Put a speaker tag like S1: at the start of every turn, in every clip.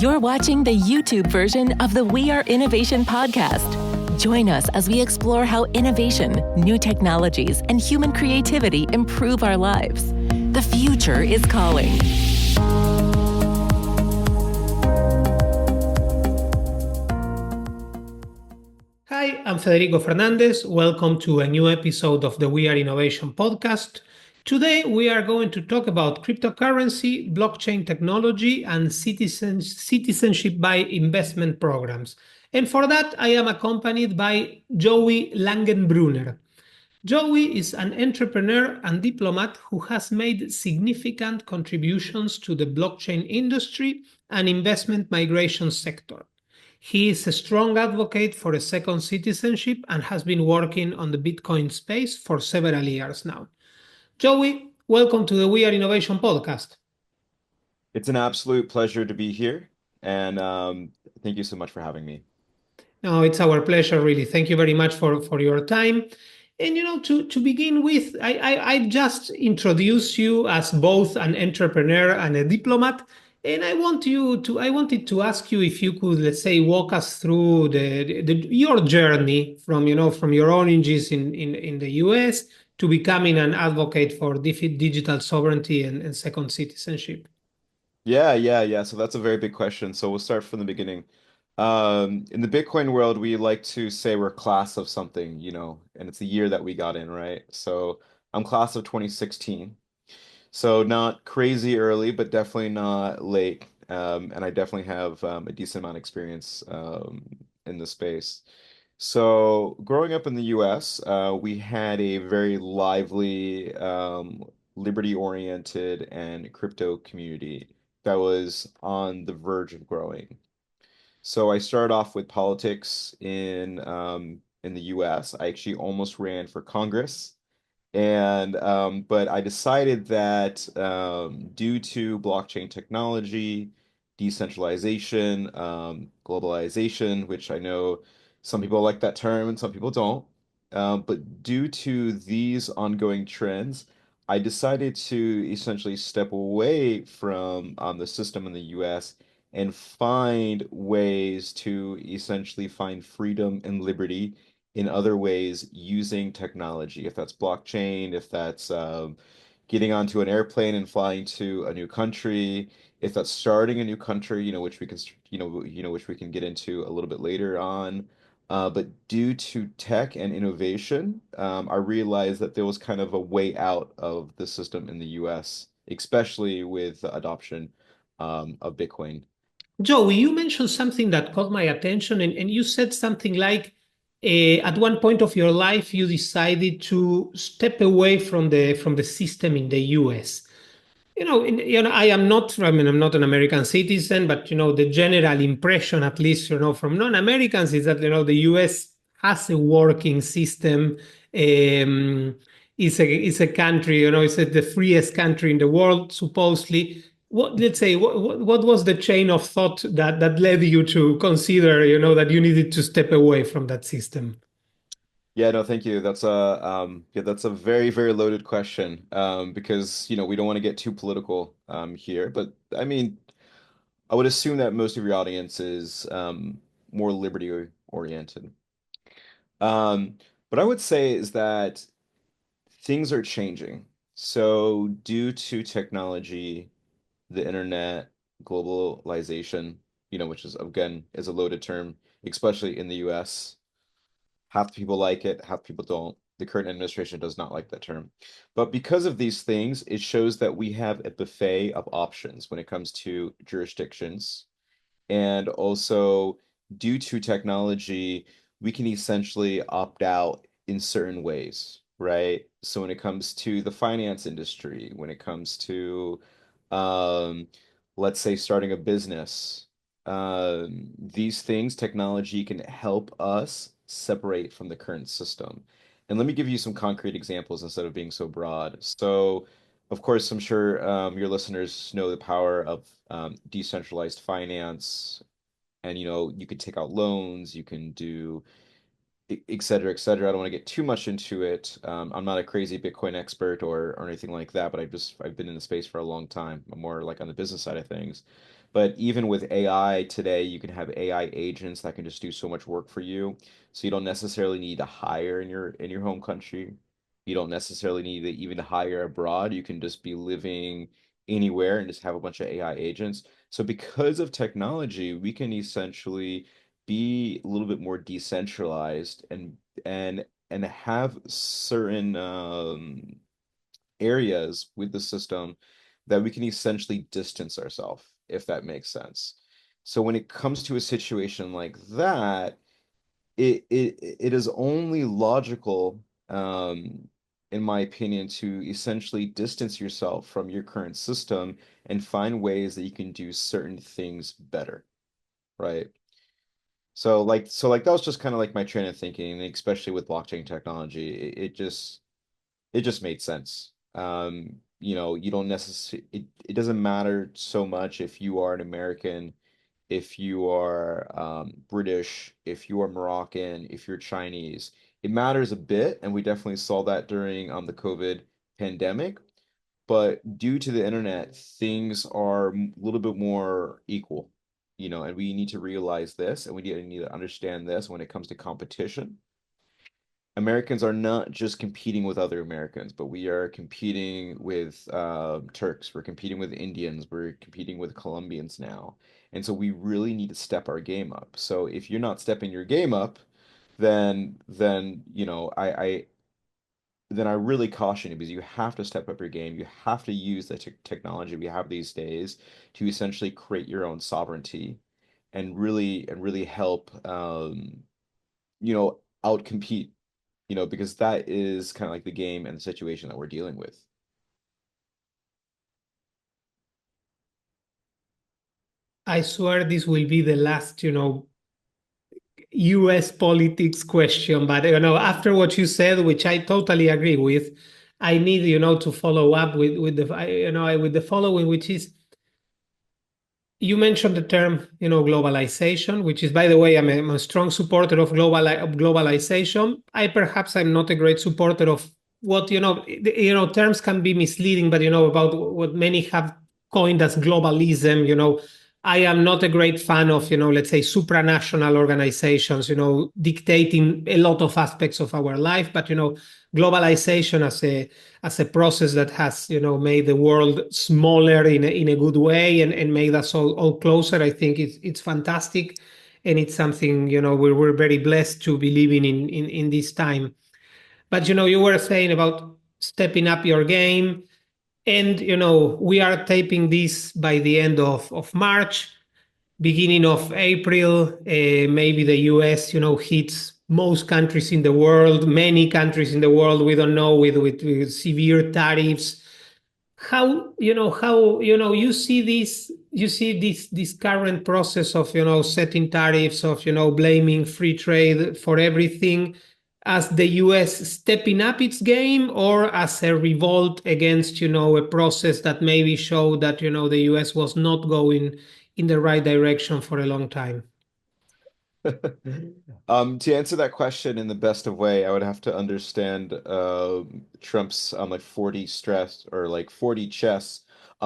S1: You're watching the YouTube version of the We Are Innovation podcast. Join us as we explore how innovation, new technologies, and human creativity improve our lives. The future is calling.
S2: Hi, I'm Federico Fernández. Welcome to a new episode of the We Are Innovation podcast. Today, we are going to talk about cryptocurrency, blockchain technology, and citizenship by investment programs. And for that, I am accompanied by Joey Langenbrunner. Joey is an entrepreneur and diplomat who has made significant contributions to the blockchain industry and investment migration sector. He is a strong advocate for a second citizenship and has been working on the Bitcoin space for several years now. Joey, welcome to the We Are Innovation podcast.
S3: It's an absolute pleasure to be here, and thank you so much for having me.
S2: No, it's our pleasure, really. Thank you very much for your time. And to begin with, I just introduced you as both an entrepreneur and a diplomat. And I wanted to ask you if you could, let's say, walk us through your journey from your origins in the US to becoming an advocate for digital sovereignty and second citizenship.
S3: Yeah. So that's a very big question. So we'll start from the beginning. In the Bitcoin world, we like to say we're class of something, and it's the year that we got in, right? So I'm class of 2016. So not crazy early, but definitely not late. And I definitely have a decent amount of experience in the space. So growing up in the US, we had a very lively, liberty-oriented and crypto community that was on the verge of growing. So I started off with politics in the US. I actually almost ran for Congress. And but I decided that due to blockchain technology, decentralization, globalization, which I know some people like that term and some people don't, but due to these ongoing trends, I decided to essentially step away from the system in the US and find ways to essentially find freedom and liberty in other ways using technology, if that's blockchain, if that's getting onto an airplane and flying to a new country, if that's starting a new country, which we can, which we can get into a little bit later on. But due to tech and innovation, I realized that there was kind of a way out of the system in the US, especially with the adoption of Bitcoin.
S2: Joey, you mentioned something that caught my attention, and you said something like, at one point of your life, you decided to step away from the system in the U.S. I'm not an American citizen, but the general impression, at least from non-Americans, is that the U.S. has a working system. It's a country, it's the freest country in the world, supposedly. What was the chain of thought that led you to consider, that you needed to step away from that system?
S3: Yeah, no, thank you. That's a very, very loaded question. Because we don't want to get too political here, but I mean, I would assume that most of your audience is more liberty oriented. Um, but I would say is that things are changing. So due to technology, the internet, globalization, which is again is a loaded term, especially in the US. Half the people like it, half the people don't. The current administration does not like that term. But because of these things, it shows that we have a buffet of options when it comes to jurisdictions. And also, due to technology, we can essentially opt out in certain ways, right? So when it comes to the finance industry, when it comes to, um, let's say, starting a business, these things, technology can help us separate from the current system. And let me give you some concrete examples instead of being so broad. So, of course, I'm sure your listeners know the power of decentralized finance, and you could take out loans, you can do et cetera, et cetera. I don't want to get too much into it. I'm not a crazy Bitcoin expert or anything like that, but I've been in the space for a long time. I'm more like on the business side of things. But even with AI today, you can have AI agents that can just do so much work for you. So you don't necessarily need to hire in your home country. You don't necessarily need to even hire abroad. You can just be living anywhere and just have a bunch of AI agents. So because of technology, we can essentially be a little bit more decentralized and have certain areas with the system that we can essentially distance ourselves, if that makes sense. So when it comes to a situation like that, it is only logical, in my opinion, to essentially distance yourself from your current system and find ways that you can do certain things better, right? So like that was just kind of like my train of thinking, especially with blockchain technology. It just made sense. You don't necessarily it doesn't matter so much if you are an American, if you are British, if you are Moroccan, if you're Chinese. It matters a bit, and we definitely saw that during the COVID pandemic. But due to the internet, things are a little bit more equal, and we need to realize this, and we need to understand this when it comes to competition. Americans are not just competing with other Americans, but we are competing with Turks. We're competing with Indians. We're competing with Colombians now. And so we really need to step our game up. So if you're not stepping your game up, then I really caution you because you have to step up your game. You have to use the technology we have these days to essentially create your own sovereignty and really help outcompete, because that is kind of like the game and the situation that we're dealing with.
S2: I swear this will be the last, US politics question, but after what you said, which I totally agree with, I need, to follow up with with the following, which is you mentioned the term, globalization, which is, by the way, I'm a strong supporter of globalization. I'm not a great supporter of what, terms can be misleading, but about what many have coined as globalism. I am not a great fan of, let's say, supranational organizations, dictating a lot of aspects of our life. But, globalization as a process that has, made the world smaller in a good way and made us all closer. I think it's fantastic, and it's something, we're very blessed to be living in this time. But you were saying about stepping up your game, and we are taping this by the end of March, beginning of April. Maybe the US, hits most countries in the world, many countries in the world. We don't know, with severe tariffs. How you see this current process of setting tariffs, of blaming free trade for everything, as the US stepping up its game, or as a revolt against a process that maybe showed that the US was not going in the right direction for a long time?
S3: To answer that question in the best of way, I would have to understand Trump's like 40 stress or like 40 chess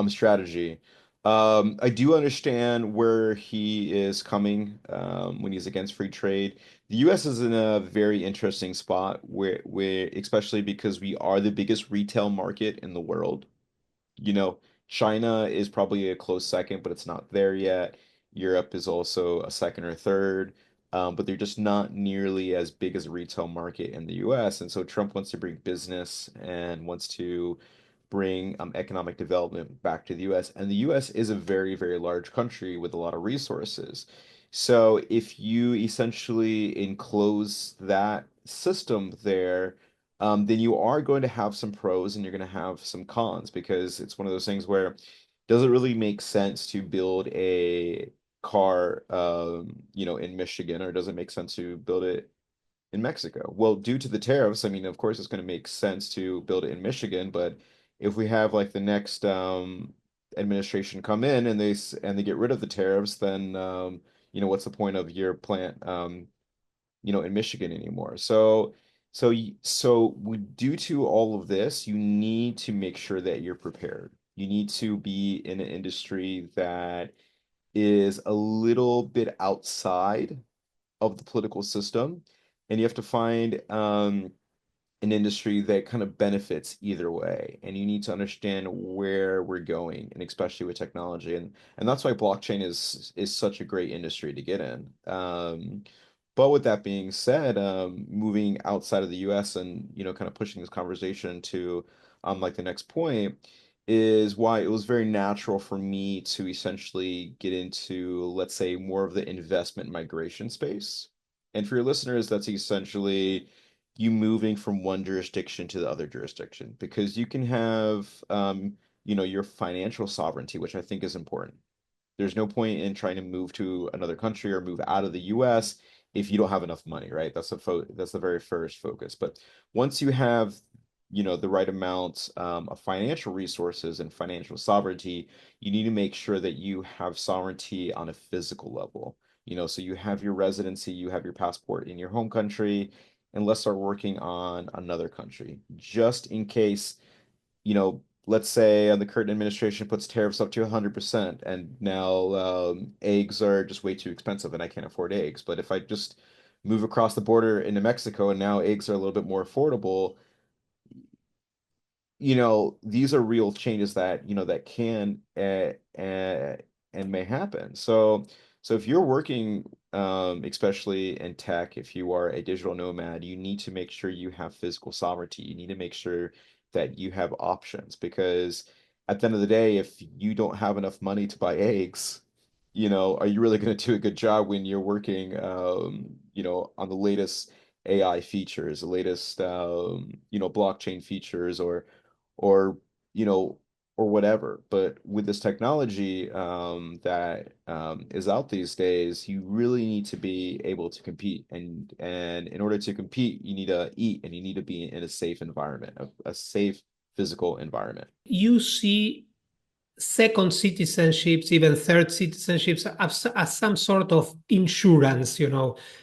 S3: strategy. I do understand where he is coming when he's against free trade. The US is in a very interesting spot where especially because we are the biggest retail market in the world. You know, China is probably a close second, but it's not there yet. Europe is also a second or third, but they're just not nearly as big as a retail market in the US. And so Trump wants to bring business and wants to bring economic development back to the US. And the US is a very, very large country with a lot of resources. So if you essentially enclose that system there, then you are going to have some pros and you're going to have some cons because it's one of those things where does it really make sense to build a car, in Michigan, or does it make sense to build it in Mexico? Well, due to the tariffs, I mean, of course, it's going to make sense to build it in Michigan, but if we have like the next administration come in and they get rid of the tariffs, then what's the point of your plant? in Michigan anymore. Due to all of this, you need to make sure that you're prepared. You need to be in an industry that is a little bit outside of the political system, and you have to find an industry that kind of benefits either way. And you need to understand where we're going, and especially with technology. And that's why blockchain is such a great industry to get in. But with that being said, moving outside of the US and kind of pushing this conversation to like the next point is why it was very natural for me to essentially get into, let's say, more of the investment migration space. And for your listeners, that's essentially you moving from one jurisdiction to the other jurisdiction, because you can have your financial sovereignty, which I think is important. There's no point in trying to move to another country or move out of the US if you don't have enough money, right? That's the very first focus. But once you have the right amount of financial resources and financial sovereignty, you need to make sure that you have sovereignty on a physical level. So you have your residency, you have your passport in your home country, and let's start working on another country, just in case, let's say the current administration puts tariffs up to 100%, and now eggs are just way too expensive and I can't afford eggs. But if I just move across the border into Mexico and now eggs are a little bit more affordable, these are real changes that, that can and may happen. So if you're working, especially in tech, if you are a digital nomad, you need to make sure you have physical sovereignty. You need to make sure that you have options, because at the end of the day, if you don't have enough money to buy eggs, are you really going to do a good job when you're working, on the latest AI features, the latest, blockchain features, or you know or whatever. But with this technology that is out these days, you really need to be able to compete, and in order to compete, you need to eat, and you need to be in a safe environment, a safe physical environment.
S2: You see second citizenships, even third citizenships, as some sort of insurance,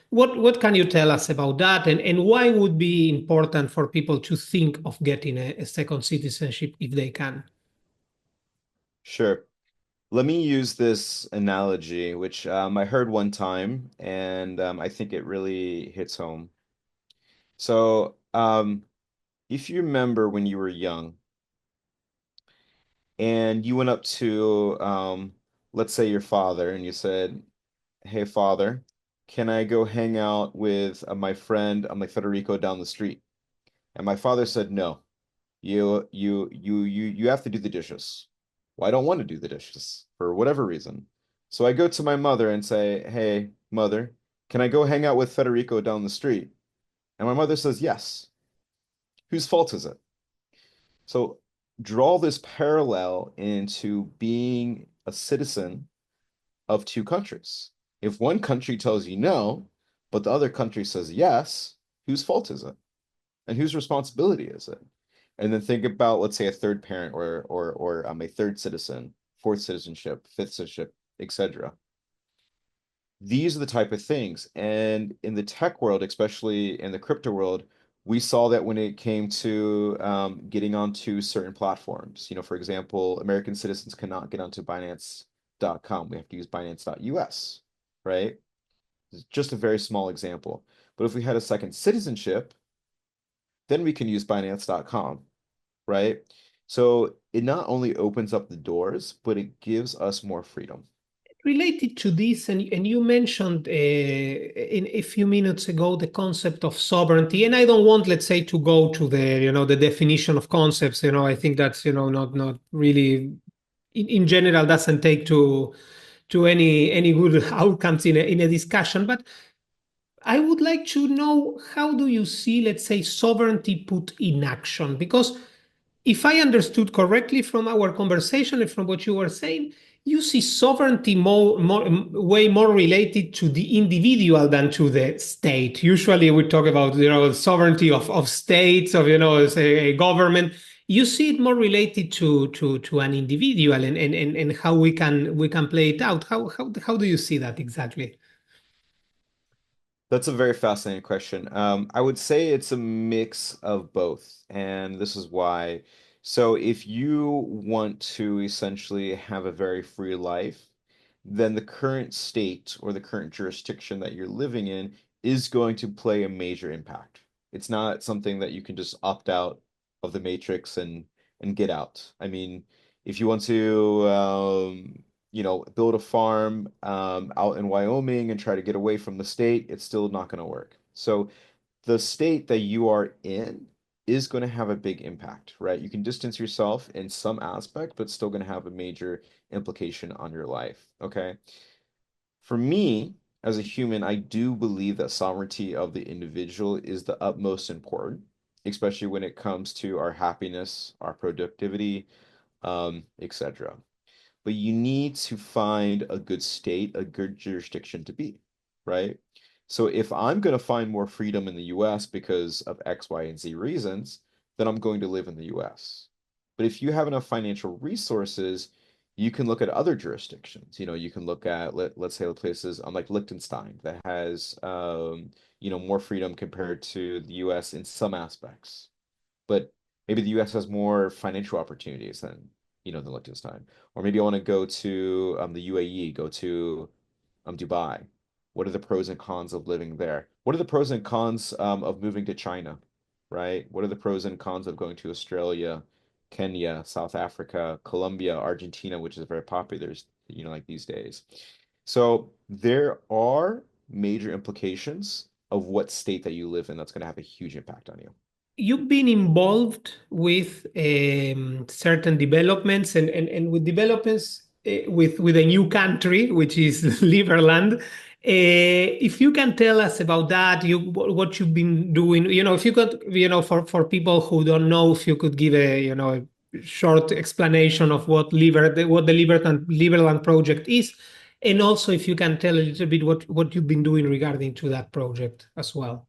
S2: What can you tell us about that? And why would be important for people to think of getting a second citizenship if they can?
S3: Sure. Let me use this analogy, which I heard one time, and I think it really hits home. So, if you remember when you were young and you went up to, let's say, your father, and you said, "Hey, father, can I go hang out with my friend, like Federico, down the street?" And my father said, "No, you have to do the dishes." Well, I don't want to do the dishes for whatever reason. So I go to my mother and say, "Hey, mother, can I go hang out with Federico down the street?" And my mother says, "Yes." Whose fault is it? So draw this parallel into being a citizen of two countries. If one country tells you no, but the other country says yes, whose fault is it? And whose responsibility is it? And then think about, let's say, a third parent, or a third citizen, fourth citizenship, fifth citizenship, etc. These are the type of things. And in the tech world, especially in the crypto world, we saw that when it came to getting onto certain platforms. For example, American citizens cannot get onto Binance.com. We have to use Binance.us, right? It's just a very small example. But if we had a second citizenship, then we can use Binance.com, right? So it not only opens up the doors, but it gives us more freedom.
S2: Related to this, and you mentioned in a few minutes ago the concept of sovereignty, and I don't want, let's say, to go to the definition of concepts. I think that's not really in general doesn't take to any good outcomes in a discussion. But I would like to know, how do you see, let's say, sovereignty put in action? Because if I understood correctly from our conversation and from what you were saying, you see sovereignty way more related to the individual than to the state. Usually we talk about, sovereignty of states, of, say, a government. You see it more related to an individual, and how we can play it out. How do you see that exactly?
S3: That's a very fascinating question. I would say it's a mix of both, and this is why. So, if you want to essentially have a very free life, then the current state or the current jurisdiction that you're living in is going to play a major impact. It's not something that you can just opt out of the matrix and get out. I mean, if you want to build a farm out in Wyoming and try to get away from the state, it's still not going to work. So the state that you are in is going to have a big impact, right? You can distance yourself in some aspect, but still going to have a major implication on your life. Okay. For me, as a human, I do believe that sovereignty of the individual is the utmost important, especially when it comes to our happiness, our productivity, etc. But you need to find a good state, a good jurisdiction to be, right? So if I'm going to find more freedom in the US because of X, Y, and Z reasons, then I'm going to live in the US. But if you have enough financial resources, you can look at other jurisdictions. You can look at let's say places like Liechtenstein that has more freedom compared to the US in some aspects. But maybe the US has more financial opportunities than Liechtenstein. Or maybe I want to go to the UAE, go to Dubai. What are the pros and cons of living there? What are the pros and cons of moving to China, right? What are the pros and cons of going to Australia, Kenya, South Africa, Colombia, Argentina, which is very popular, like these days. So there are major implications of what state that you live in that's going to have a huge impact on you.
S2: You've been involved with certain developments and with developments with a new country, which is Liberland. If you can tell us about that, what you've been doing, if you could, for people who don't know, if you could give a short explanation of what the Liberland project is, and also if you can tell a little bit what you've been doing regarding to that project as well.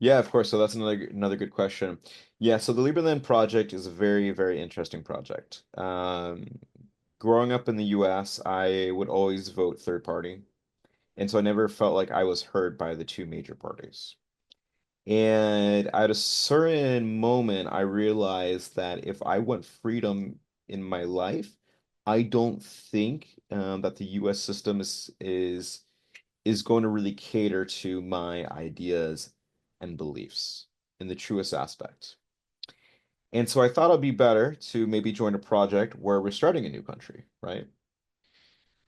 S3: Yeah, of course. So that's another good question. Yeah, so the Lieberland project is a very, very interesting project. Growing up in the US, I would always vote third party. And so I never felt like I was heard by the two major parties. And at a certain moment, I realized that if I want freedom in my life, I don't think that the US system is going to really cater to my ideas and beliefs in the truest aspect. And so I thought it'd be better to maybe join a project where we're starting a new country, right?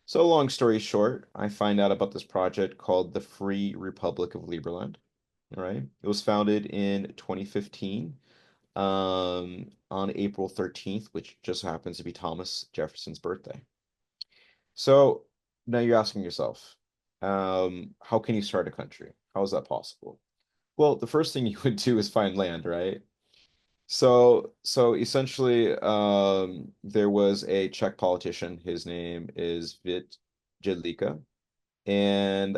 S3: So long story short, I find out about this project called the Free Republic of Liberland, right? It was founded in 2015 on April 13th, which just happens to be Thomas Jefferson's birthday. So now you're asking yourself, how can you start a country? How is that possible? Well, the first thing you would do is find land, right? So essentially, there was a Czech politician. His name is Vít Jedlička, and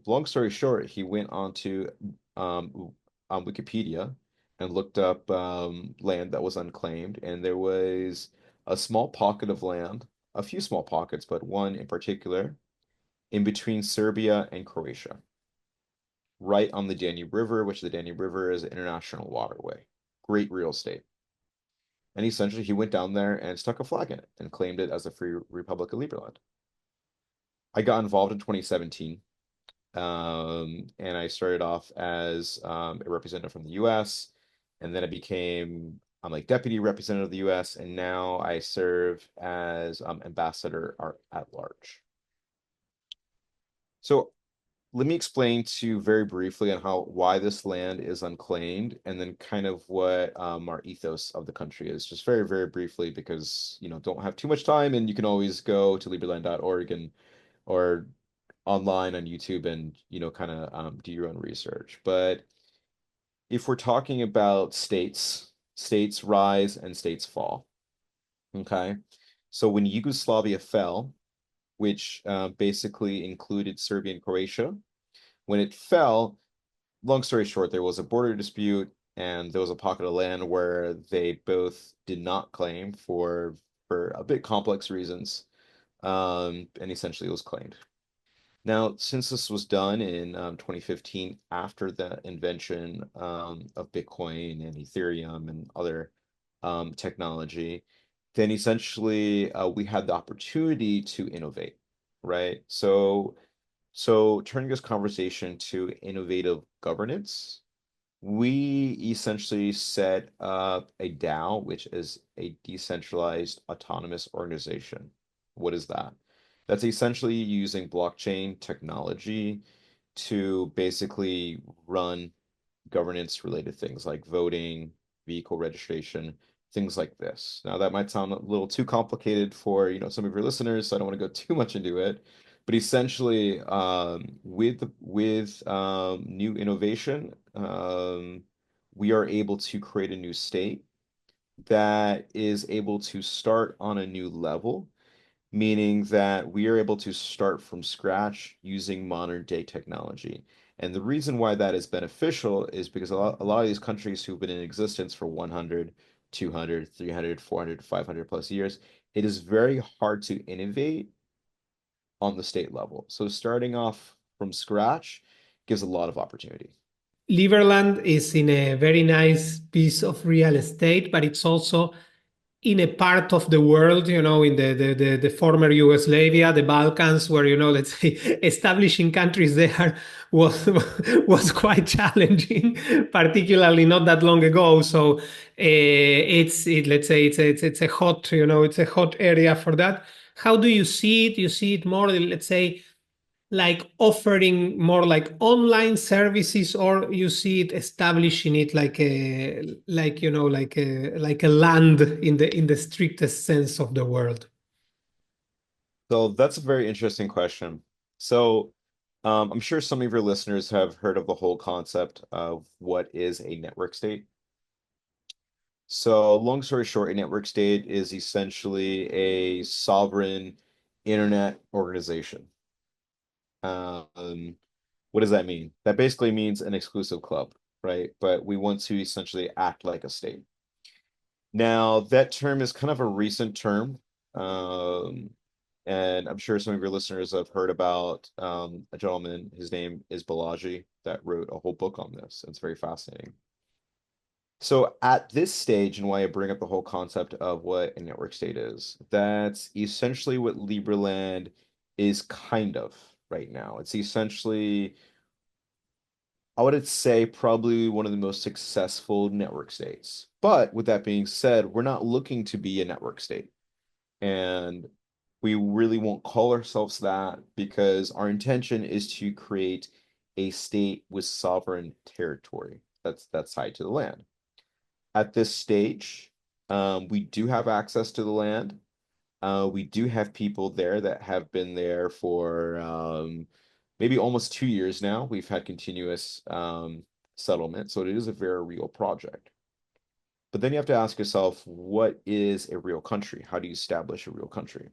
S3: long story short, he went um, on Wikipedia and looked up land that was unclaimed, and there was a small pocket of land, a few small pockets, but one in particular, in between Serbia and Croatia, right on the Danube River, which the Danube River is an international waterway. Great real estate. And essentially, he went down there and stuck a flag in it and claimed it as the Free Republic of Liberland. I got involved in 2017, and I started off as a representative from the US, and then I became I'm like deputy representative of the US, and now I serve as ambassador at large. So let me explain to you very briefly on why this land is unclaimed, and then kind of what our ethos of the country is, just very, very briefly, because don't have too much time, and you can always go to liberland.org and or online on YouTube and kind of do your own research. But if we're talking about states, states rise and states fall. Okay, so when Yugoslavia fell, which basically included Serbia and Croatia, when it fell, long story short, there was a border dispute and there was a pocket of land where they both did not claim for a bit complex reasons, and essentially it was claimed. Now, since this was done in 2015 after the invention of Bitcoin and Ethereum and other technology, then essentially we had the opportunity to innovate, right? So turning this conversation to innovative governance, we essentially set up a DAO, which is a decentralized autonomous organization. What is that? That's essentially using blockchain technology to basically run governance related things like voting, vehicle registration, things like this. Now that might sound a little too complicated for, some of your listeners, so I don't want to go too much into it. But essentially, with new innovation, we are able to create a new state that is able to start on a new level, meaning that we are able to start from scratch using modern day technology. And the reason why that is beneficial is because a lot of these countries who've been in existence for 100, 200, 300, 400, 500 plus years, it is very hard to innovate on the state level. So starting off from scratch gives a lot of opportunity.
S2: Liberland is in a very nice piece of real estate, but it's also in a part of the world, in the former Yugoslavia, the Balkans, where, let's say, establishing countries there was was quite challenging, particularly not that long ago. So let's say it's a hot, it's a hot area for that. How do you see it? You see it more, let's say, like offering more like online services, or you see it establishing it like a land in the strictest sense of the word?
S3: So that's a very interesting question. So I'm sure some of your listeners have heard of the whole concept of what is a network state. So long story short, a network state is essentially a sovereign internet organization. Um, what does that mean? That basically means an exclusive club, right? But we want to essentially act like a state. Now, that term is kind of a recent term. Um, and I'm sure some of your listeners have heard about a gentleman, his name is Balaji, that wrote a whole book on this. It's very fascinating. So at this stage, and why I bring up the whole concept of what a network state is, that's essentially what Liberland is kind of right now. It's essentially, I would say, probably one of the most successful network states. But with that being said, we're not looking to be a network state. And we really won't call ourselves that because our intention is to create a state with sovereign territory that's tied to the land. At this stage, we do have access to the land. We do have people there that have been there for maybe almost 2 years now. We've had continuous settlement, so it is a very real project. But then you have to ask yourself, what is a real country? How do you establish a real country?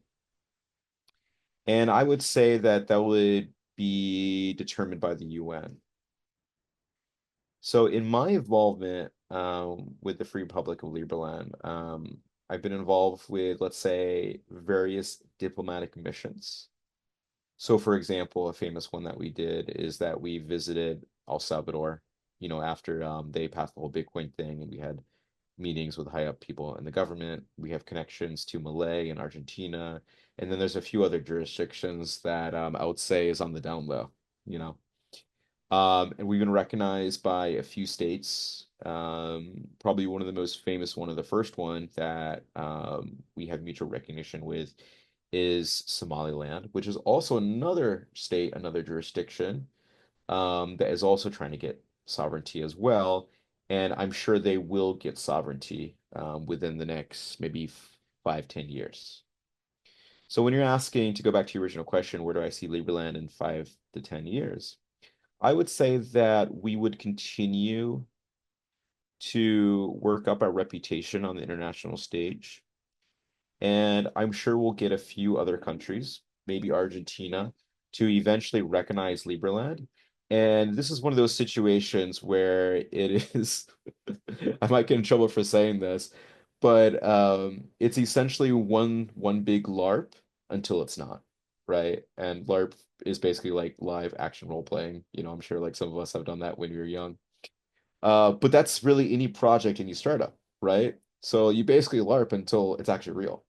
S3: And I would say that that would be determined by the UN. So in my involvement with the Free Republic of Liberland, I've been involved with, let's say, various diplomatic missions. So, for example, a famous one that we did is that we visited El Salvador, after they passed the whole Bitcoin thing, and we had meetings with high up people in the government. We have connections to Malay and Argentina, and then there's a few other jurisdictions that I would say is on the down low, you know. And we've been recognized by a few states. Probably one of the most famous one of the first one that we have mutual recognition with is Somaliland, which is also another state, another jurisdiction that is also trying to get sovereignty as well. And I'm sure they will get sovereignty within the next maybe 5, 10 years. So when you're asking to go back to your original question, where do I see Liberland in 5 to 10 years? I would say that we would continue to work up our reputation on the international stage. And I'm sure we'll get a few other countries, maybe Argentina, to eventually recognize Liberland. And this is one of those situations where it is, I might get in trouble for saying this, but it's essentially one big LARP until it's not. right? And LARP is basically like live action role playing. I'm sure like some of us have done that when we were young. But that's really any project, any startup, right? So you basically LARP until it's actually real.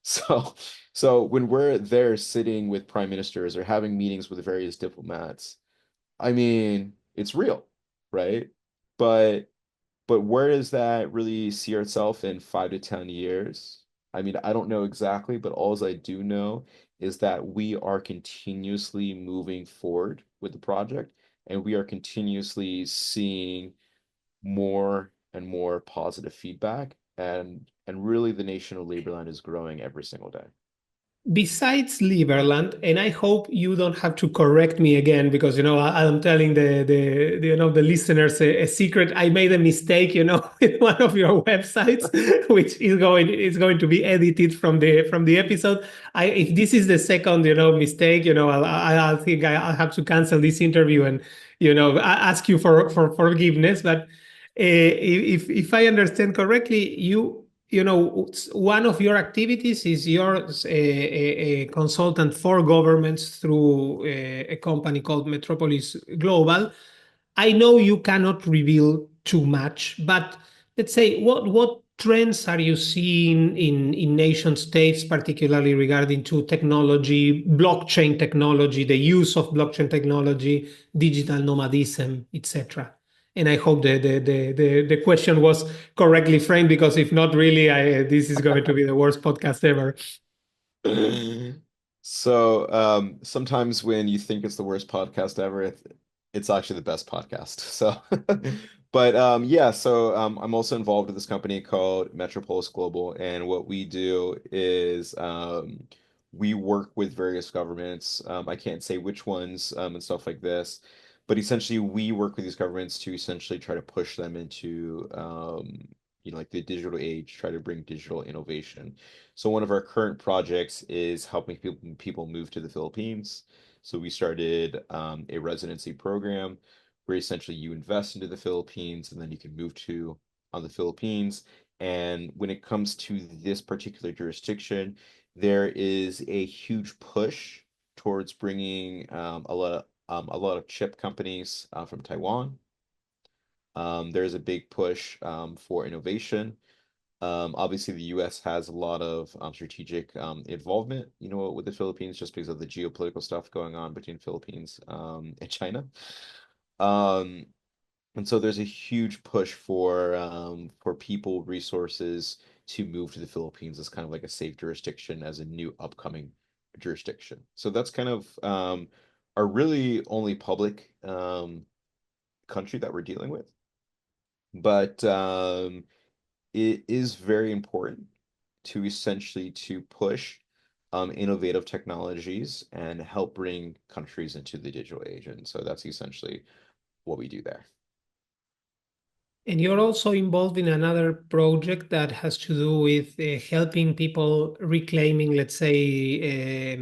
S3: So, so when we're there sitting with prime ministers or having meetings with various diplomats, I mean, it's real, right? But where does that really see itself in 5 to 10 years? I mean, I don't know exactly, but all I do know is that we are continuously moving forward with the project, and we are continuously seeing more and more positive feedback, and really the nation of Liberland is growing every single day.
S2: Besides Liberland, and I hope you don't have to correct me again because I'm telling the listeners a secret. I made a mistake, in one of your websites, which is going to be edited from the episode. If this is the second mistake, I'll think I'll have to cancel this interview and ask you for forgiveness. But if I understand correctly, one of your activities is you're a consultant for governments through a company called Metropolis Global. I know you cannot reveal too much, but let's say what trends are you seeing in nation states, particularly regarding to technology, blockchain technology, the use of blockchain technology, digital nomadism, etc. And I hope the question was correctly framed, because if not, really, this is going to be the worst podcast ever.
S3: So, sometimes when you think it's the worst podcast ever, it's actually the best podcast. So, but yeah, so I'm also involved with this company called Metropolis Global, and what we do is we work with various governments. I can't say which ones and stuff like this, but essentially we work with these governments to essentially try to push them into like the digital age, try to bring digital innovation. So one of our current projects is helping people move to the Philippines. So we started a residency program where essentially you invest into the Philippines and then you can move to on the Philippines. And when it comes to this particular jurisdiction, there is a huge push towards bringing a lot of chip companies from Taiwan. There's a big push for innovation. Obviously, the U.S. has a lot of strategic involvement, with the Philippines, just because of the geopolitical stuff going on between Philippines and China. Um, and so there's a huge push for people, resources to move to the Philippines as kind of like a safe jurisdiction, as a new upcoming jurisdiction. So that's kind of our really only public country that we're dealing with. But it is very important to essentially to push innovative technologies and help bring countries into the digital age. And so that's essentially what we do there.
S2: And you're also involved in another project that has to do with helping people reclaiming, let's say,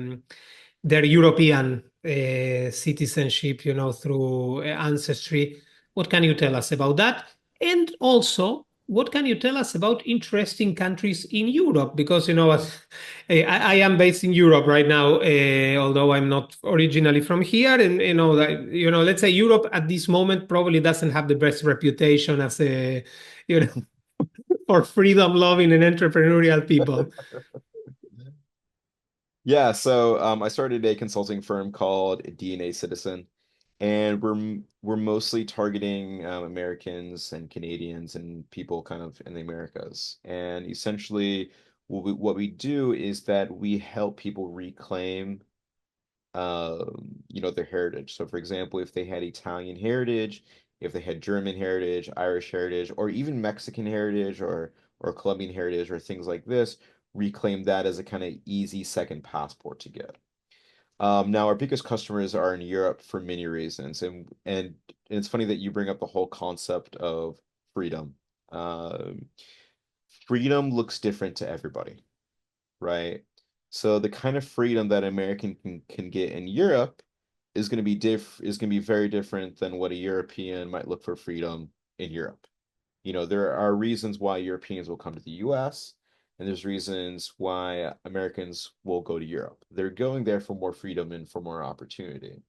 S2: their European citizenship, through ancestry. What can you tell us about that? And also, what can you tell us about interesting countries in Europe? Because, I am based in Europe right now, although I'm not originally from here. And, let's say Europe at this moment probably doesn't have the best reputation as you know, for freedom loving and entrepreneurial people.
S3: Yeah, so I started a consulting firm called DNA Citizen, and we're mostly targeting Americans and Canadians and people kind of in the Americas. And essentially, what we do is that we help people reclaim their heritage. So for example, if they had Italian heritage, if they had German heritage, Irish heritage, or even Mexican heritage or Colombian heritage or things like this, reclaim that as a kind of easy second passport to get. Now our biggest customers are in Europe for many reasons, and it's funny that you bring up the whole concept of freedom. Um, Freedom looks different to everybody, right? So the kind of freedom that American can get in Europe is going to be very different than what a European might look for freedom in Europe. There are reasons why Europeans will come to the US, and there's reasons why Americans will go to Europe. They're going there for more freedom and for more opportunity.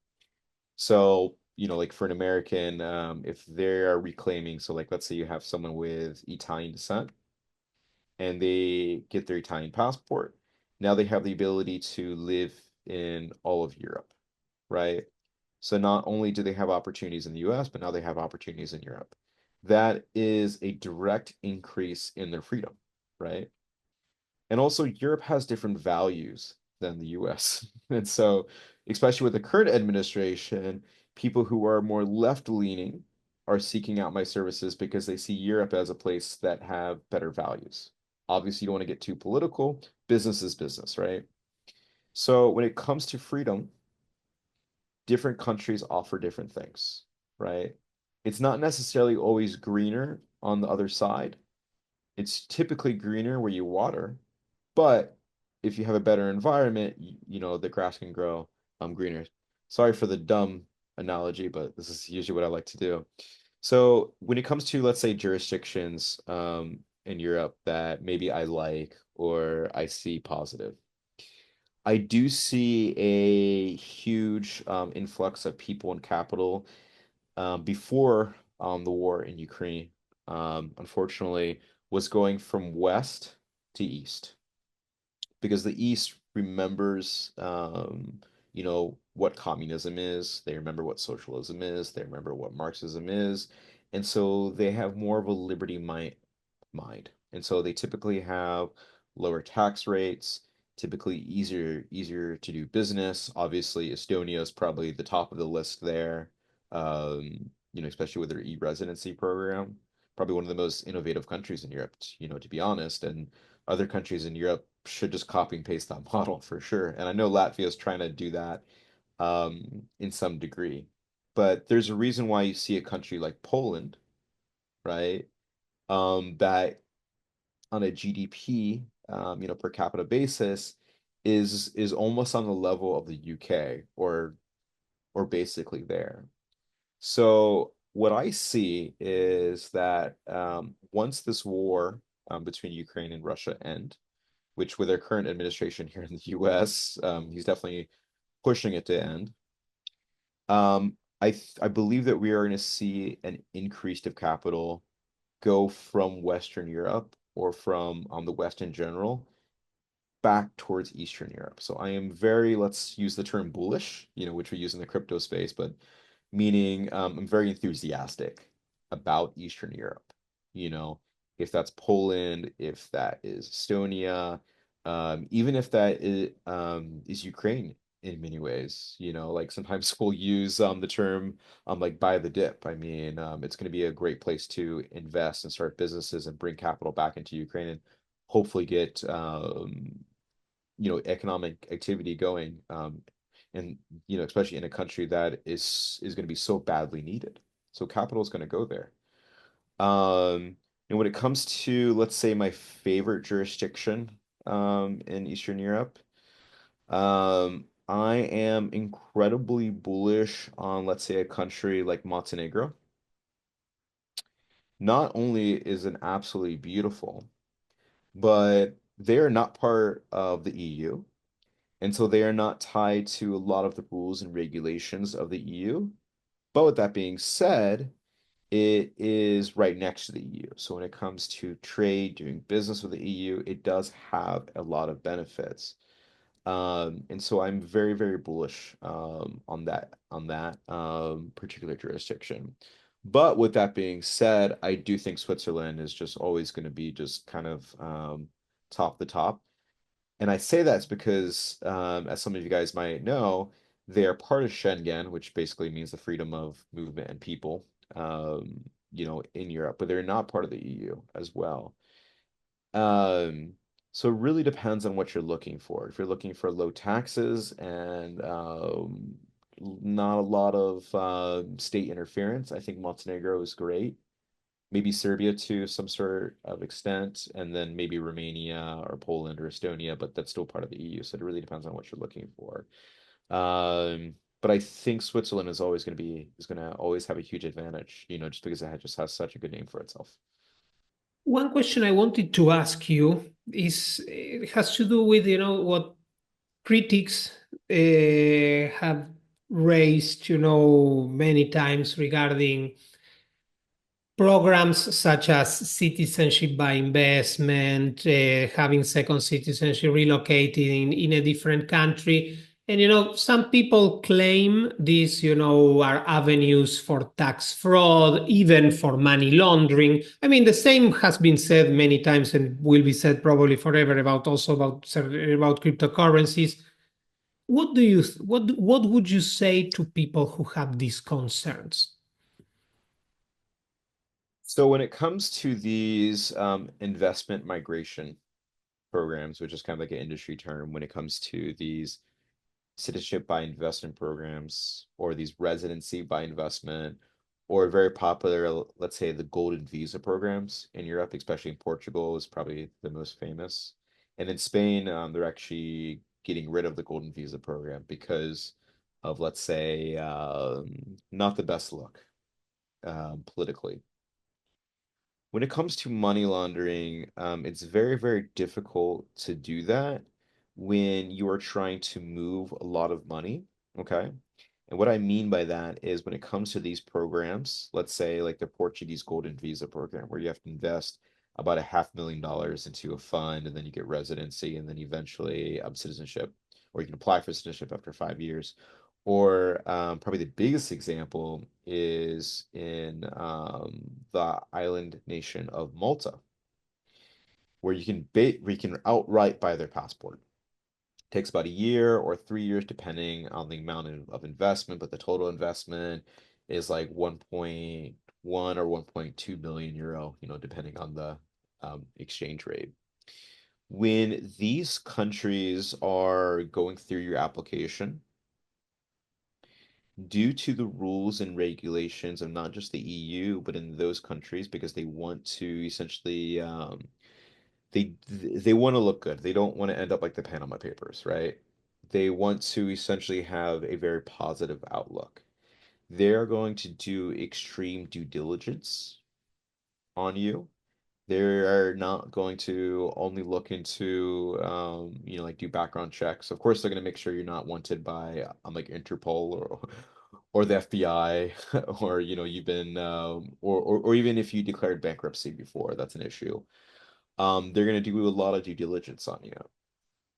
S3: So, like for an American, if they're reclaiming, so like let's say you have someone with Italian descent and they get their Italian passport, now they have the ability to live in all of Europe, right? So not only do they have opportunities in the US, but now they have opportunities in Europe. That is a direct increase in their freedom, right? And also, Europe has different values than the US. And so, especially with the current administration, people who are more left-leaning are seeking out my services because they see Europe as a place that have better values. Obviously, you don't want to get too political. Business is business, right? So when it comes to freedom, different countries offer different things, right? It's not necessarily always greener on the other side. It's typically greener where you water, but if you have a better environment, the grass can grow greener. Sorry for the dumb analogy, but this is usually what I like to do. So when it comes to, let's say, jurisdictions in Europe that maybe I like or I see positive, I do see a huge influx of people and capital before the war in Ukraine. Unfortunately, was going from west to east because the East remembers, what communism is. They remember what socialism is. They remember what Marxism is, and so they have more of a liberty mind. And so they typically have lower tax rates, typically easier to do business. Obviously, Estonia is probably the top of the list there. Especially with their e-residency program, probably one of the most innovative countries in Europe, to be honest. And other countries in Europe should just copy and paste that model for sure. And I know Latvia is trying to do that in some degree. But there's a reason why you see a country like Poland, right? That on a GDP, per capita basis is almost on the level of the UK or basically there. So what I see is that once this war between Ukraine and Russia end, which with our current administration here in the US, he's definitely pushing it to end. I believe that we are going to see an increase of capital go from Western Europe or from the West in general back towards Eastern Europe. So I am very, let's use the term bullish, which we use in the crypto space, but meaning I'm very enthusiastic about Eastern Europe. You know, if that's Poland, if that is Estonia, even if that is Ukraine in many ways. Like sometimes we'll use the term like buy the dip. I mean, it's going to be a great place to invest and start businesses and bring capital back into Ukraine and hopefully get economic activity going. And especially in a country that is going to be so badly needed. So capital is going to go there. And when it comes to, let's say, my favorite jurisdiction in Eastern Europe, I am incredibly bullish on, let's say, a country like Montenegro. Not only is it absolutely beautiful, but they are not part of the EU. And so they are not tied to a lot of the rules and regulations of the EU. But with that being said, it is right next to the EU. So when it comes to trade, doing business with the EU, it does have a lot of benefits. And so I'm very, very bullish on that particular jurisdiction. But with that being said, I do think Switzerland is just always going to be just kind of top the top. And I say that's because, as some of you guys might know, they are part of Schengen, which basically means the freedom of movement and people, in Europe, but they're not part of the EU as well. Um, so it really depends on what you're looking for. If you're looking for low taxes and not a lot of state interference, I think Montenegro is great. Maybe Serbia to some sort of extent, and then maybe Romania or Poland or Estonia, but that's still part of the EU. So it really depends on what you're looking for. But I think Switzerland is going to always have a huge advantage, just because it just has such a good name for itself.
S2: One question I wanted to ask you it has to do with, what critics have raised, many times regarding programs such as citizenship by investment, having second citizenship, relocating in a different country. And, some people claim these, are avenues for tax fraud, even for money laundering. I mean, the same has been said many times and will be said probably forever about cryptocurrencies. What would you say to people who have these concerns?
S3: So when it comes to these investment migration programs, which is kind of like an industry term when it comes to these citizenship by investment programs or these residency by investment, or very popular, let's say the golden visa programs in Europe, especially in Portugal, is probably the most famous. And in Spain, they're actually getting rid of the golden visa program because of, let's say, not the best look politically. When it comes to money laundering, it's very, very difficult to do that when you are trying to move a lot of money. Okay. And what I mean by that is when it comes to these programs, let's say like the Portuguese Golden Visa program, where you have to invest about $500,000 into a fund and then you get residency and then eventually citizenship, or you can apply for citizenship after 5 years. Or probably the biggest example is in the island nation of Malta, where you can outright buy their passport. It takes about a year or 3 years, depending on the amount of investment, but the total investment is like 1.1 or 1.2 billion euro, depending on the exchange rate. When these countries are going through your application, due to the rules and regulations of not just the EU, but in those countries, because they want to essentially they want to look good. They don't want to end up like the Panama Papers, right? They want to essentially have a very positive outlook. They're going to do extreme due diligence on you. They're not going to only look into, like do background checks. Of course, they're going to make sure you're not wanted by, like Interpol or the FBI, or you've been, or even if you declared bankruptcy before, that's an issue. They're going to do a lot of due diligence on you.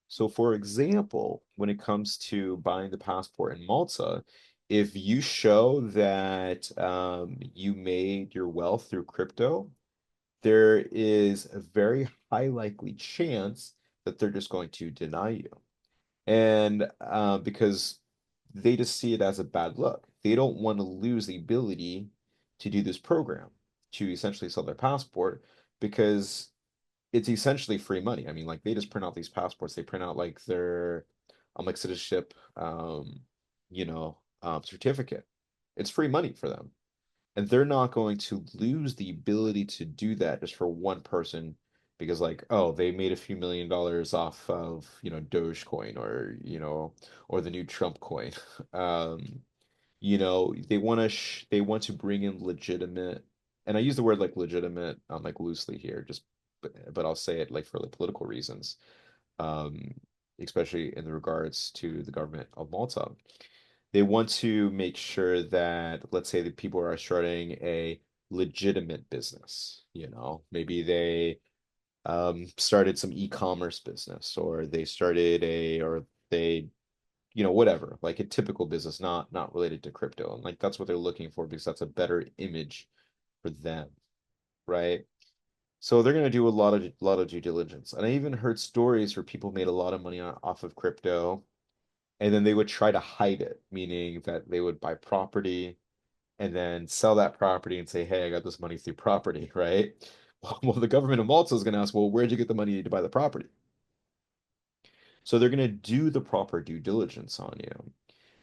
S3: So, for example, when it comes to buying the passport in Malta, if you show that you made your wealth through crypto, there is a very high likely chance that they're just going to deny you. And because they just see it as a bad look. They don't want to lose the ability to do this program, to essentially sell their passport, because it's essentially free money. I mean, like they just print out these passports. They print out like their like citizenship certificate. It's free money for them. And they're not going to lose the ability to do that just for one person because like, oh, they made a few $1 million off of, Dogecoin or the new Trump coin. They want to bring in legitimate, and I use the word like legitimate like loosely here, just but I'll say it like for like political reasons, um, especially in regards to the government of Malta. They want to make sure that, let's say, that people are starting a legitimate business. Maybe they started some e-commerce business, or they started or they, whatever, like a typical business, not related to crypto. And like that's what they're looking for because that's a better image for them, right? So they're going to do a lot of due diligence. And I even heard stories where people made a lot of money off of crypto and then they would try to hide it, meaning that they would buy property and then sell that property and say, "Hey, I got this money through property," right? Well, the government of Malta is going to ask, "Well, where'd you get the money to buy the property?" So they're going to do the proper due diligence on you.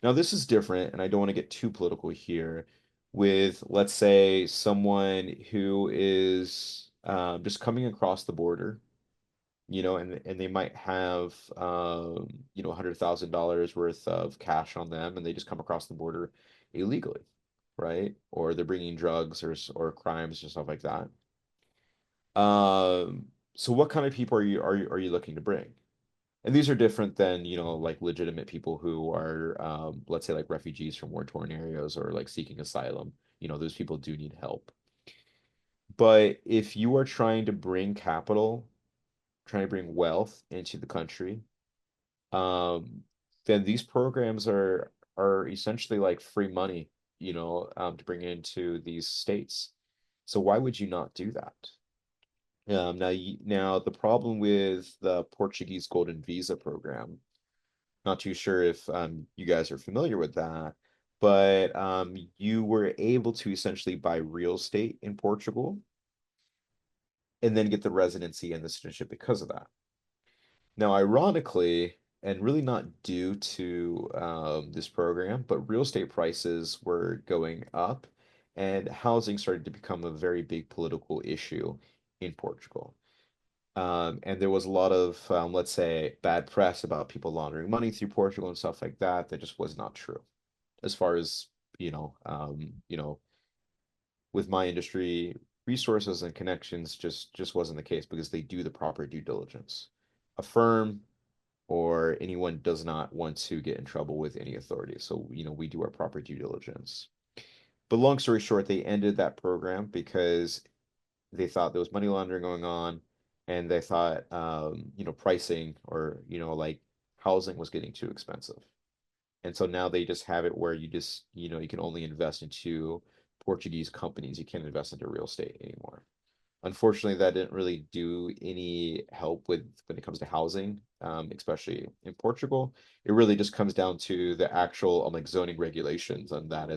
S3: Now, this is different, and I don't want to get too political here with, let's say, someone who is just coming across the border, and they might have, $100,000 worth of cash on them, and they just come across the border illegally, right? Or they're bringing drugs or crimes or stuff like that. So what kind of people are you looking to bring? And these are different than, like legitimate people who are, let's say, like refugees from war-torn areas or like seeking asylum. Those people do need help. But if you are trying to bring capital, trying to bring wealth into the country, um, then these programs are essentially like free money, to bring into these states. So why would you not do that? Now the problem with the Portuguese Golden Visa program, not too sure if you guys are familiar with that, but you were able to essentially buy real estate in Portugal and then get the residency and the citizenship because of that. Now, ironically, and really not due to this program, but real estate prices were going up and housing started to become a very big political issue in Portugal. And there was a lot of, let's say, bad press about people laundering money through Portugal and stuff like that. That just was not true. As far as, with my industry, resources and connections just wasn't the case because they do the proper due diligence. A firm or anyone does not want to get in trouble with any authority. So, we do our proper due diligence. But long story short, they ended that program because they thought there was money laundering going on, and they thought, pricing or, like housing was getting too expensive. And so now they just have it where you just, you can only invest into Portuguese companies. You can't invest into real estate anymore. Unfortunately, that didn't really do any help with when it comes to housing, especially in Portugal. It really just comes down to the actual like zoning regulations on that.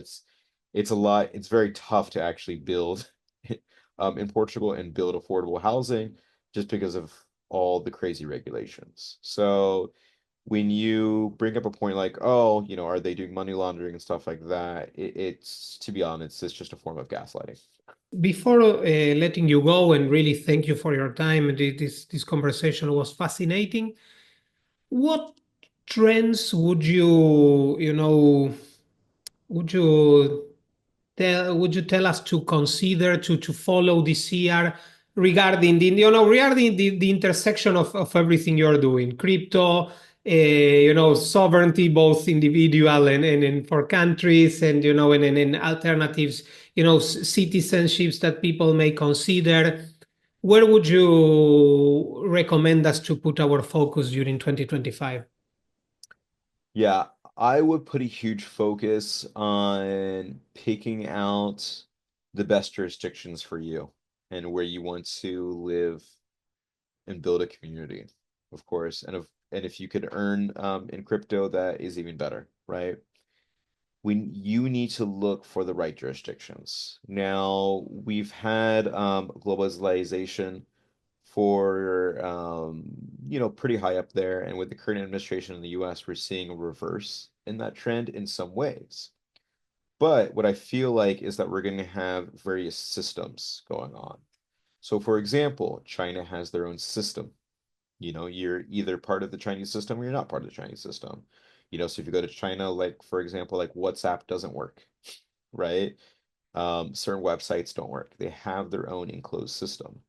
S3: It's very tough to actually build in Portugal and build affordable housing just because of all the crazy regulations. So when you bring up a point like, oh, are they doing money laundering and stuff like that? It's to be honest, it's just a form of gaslighting.
S2: Before letting you go, and really thank you for your time, this conversation was fascinating. What trends would you would you tell us to consider to follow this year regarding the intersection of everything you're doing, crypto, sovereignty, both individual and for countries, and and alternatives, citizenships that people may consider. Where would you recommend us to put our focus during 2025?
S3: Yeah, I would put a huge focus on picking out the best jurisdictions for you and where you want to live and build a community, of course. And if you could earn in crypto, that is even better, right? When you need to look for the right jurisdictions. Now, we've had globalization for pretty high up there, and with the current administration in the US, we're seeing a reverse in that trend in some ways. But what I feel like is that we're going to have various systems going on. So for example, China has their own system. You're either part of the Chinese system or you're not part of the Chinese system. So if you go to China, like for example, like WhatsApp doesn't work, right? Certain websites don't work. They have their own enclosed system.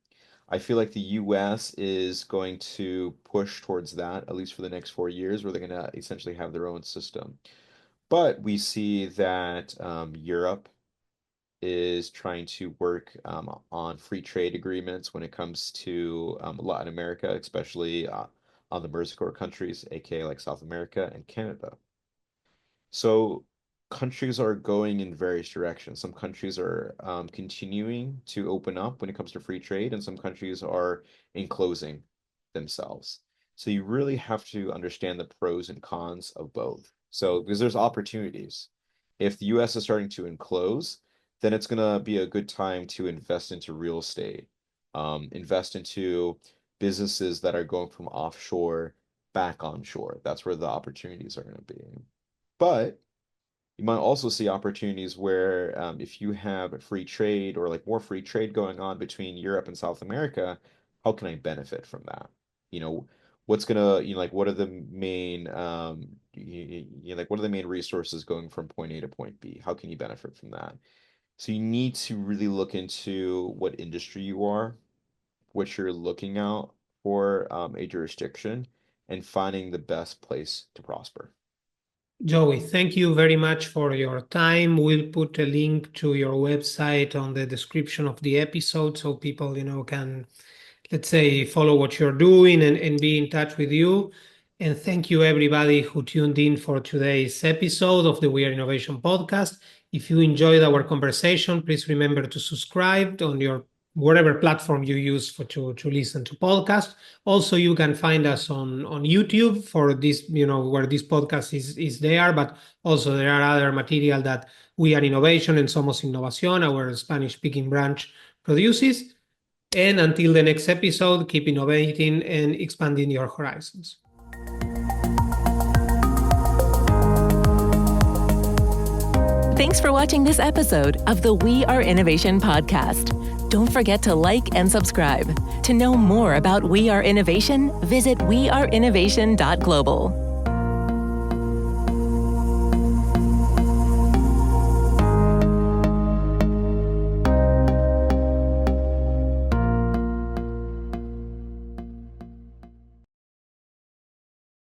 S3: I feel like the US is going to push towards that, at least for the next 4 years, where they're going to essentially have their own system. But we see that Europe is trying to work on free trade agreements when it comes to Latin America, especially on the Mercosur countries, aka like South America and Canada. So countries are going in various directions. Some countries are continuing to open up when it comes to free trade, and some countries are enclosing themselves. So you really have to understand the pros and cons of both. So because there's opportunities. If the US is starting to enclose, then it's going to be a good time to invest into real estate, invest into businesses that are going from offshore back onshore. That's where the opportunities are going to be. But you might also see opportunities where if you have free trade or like more free trade going on between Europe and South America, how can I benefit from that? You know, what's gonna, like what are the main like what are the main resources going from point A to point B? How can you benefit from that? So you need to really look into what industry you are, what you're looking out for a jurisdiction and finding the best place to prosper.
S2: Joey, thank you very much for your time. We'll put a link to your website on the description of the episode so people, can, let's say, follow what you're doing and be in touch with you. And thank you, everybody who tuned in for today's episode of the We Are Innovation podcast. If you enjoyed our conversation, please remember to subscribe on your whatever platform you use to listen to podcasts. Also, you can find us on YouTube for this, where this podcast is there, but also there are other material that We Are Innovation and Somos Innovación, our Spanish-speaking branch, produces. And until the next episode, keep innovating and expanding your horizons.
S1: Thanks for watching this episode of the We Are Innovation podcast. Don't forget to like and subscribe. To know more about We Are Innovation, visit weareinnovation.global.